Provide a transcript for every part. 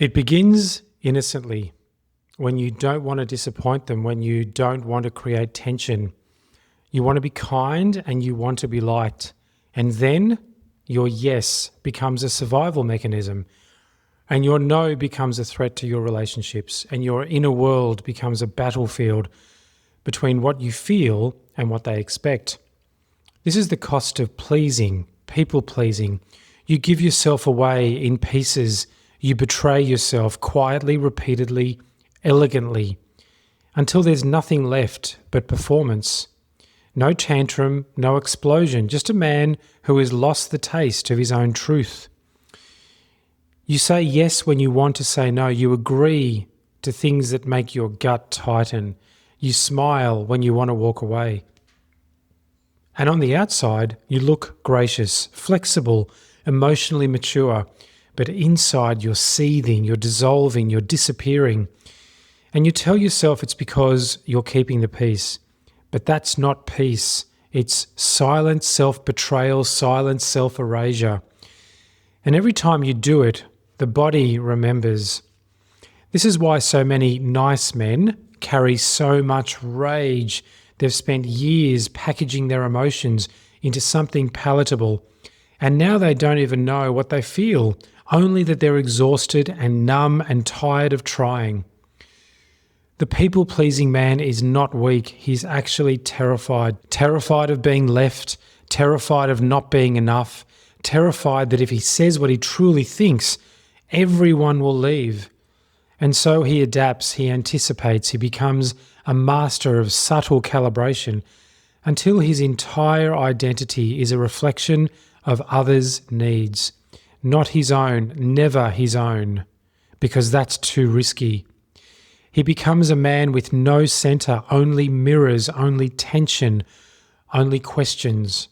It begins innocently when you don't want to disappoint them, when you don't want to create tension. You want to be kind and you want to be liked. And then your yes becomes a survival mechanism, and your no becomes a threat to your relationships, and your inner world becomes a battlefield between what you feel and what they expect. This is the cost of pleasing, people pleasing. You give yourself away in pieces. You betray yourself quietly, repeatedly, elegantly, until there's nothing left but performance. No tantrum, no explosion, just a man who has lost the taste of his own truth. You say yes when you want to say no. You agree to things that make your gut tighten. You smile when you want to walk away. And on the outside, you look gracious, flexible, emotionally mature, but inside you're seething, you're dissolving, you're disappearing. And you tell yourself it's because you're keeping the peace. But that's not peace. It's silent self-betrayal, silent self-erasure. And every time you do it, the body remembers. This is why so many nice men carry so much rage. They've spent years packaging their emotions into something palatable. And now they don't even know what they feel, only that they're exhausted and numb and tired of trying. The people-pleasing man is not weak. He's actually terrified. Terrified of being left, terrified of not being enough, terrified that if he says what he truly thinks, everyone will leave. And so he adapts, he anticipates, he becomes a master of subtle calibration until his entire identity is a reflection of others' needs. Not his own, never his own, because that's too risky. He becomes a man with no center, only mirrors, only tension, only questions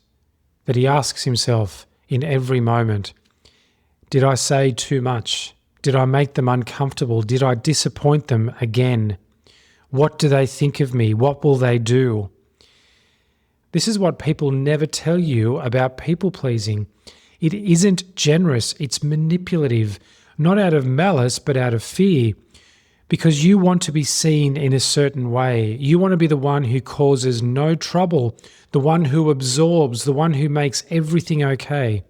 that he asks himself in every moment. Did I say too much? Did I make them uncomfortable? Did I disappoint them again? What do they think of me? What will they do? This is what people never tell you about people-pleasing. It isn't generous, it's manipulative, not out of malice, but out of fear. Because you want to be seen in a certain way. You want to be the one who causes no trouble, the one who absorbs, the one who makes everything okay.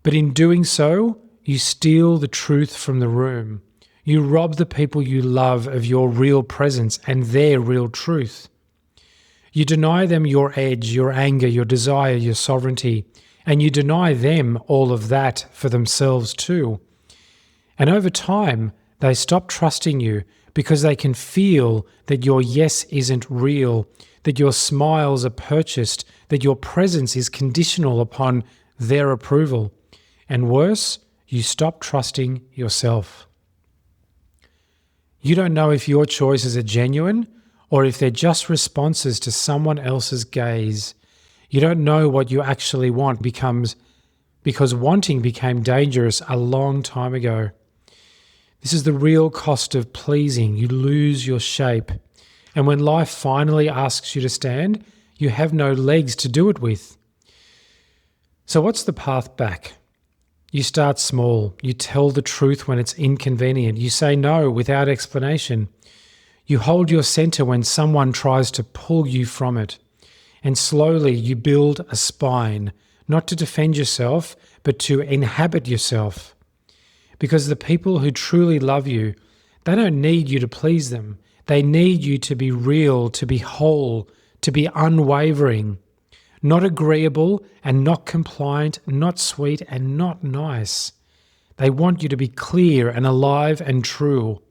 But in doing so, you steal the truth from the room. You rob the people you love of your real presence and their real truth. You deny them your edge, your anger, your desire, your sovereignty, and you deny them all of that for themselves too. And over time, they stop trusting you because they can feel that your yes isn't real, that your smiles are purchased, that your presence is conditional upon their approval. And worse, you stop trusting yourself. You don't know if your choices are genuine or if they're just responses to someone else's gaze. You don't know what you actually want because wanting became dangerous a long time ago. This is the real cost of pleasing. You lose your shape. And when life finally asks you to stand, you have no legs to do it with. So what's the path back? You start small. You tell the truth when it's inconvenient. You say no without explanation. You hold your center when someone tries to pull you from it. And slowly you build a spine, not to defend yourself, but to inhabit yourself. Because the people who truly love you, they don't need you to please them. They need you to be real, to be whole, to be unwavering. Not agreeable and not compliant, not sweet and not nice. They want you to be clear and alive and true.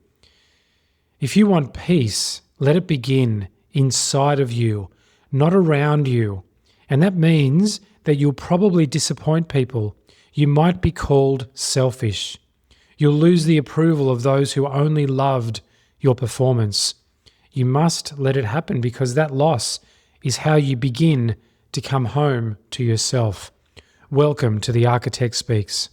If you want peace, let it begin inside of you, not around you. And that means that you'll probably disappoint people. You might be called selfish. You'll lose the approval of those who only loved your performance. You must let it happen because that loss is how you begin to come home to yourself. Welcome to The Architect Speaks.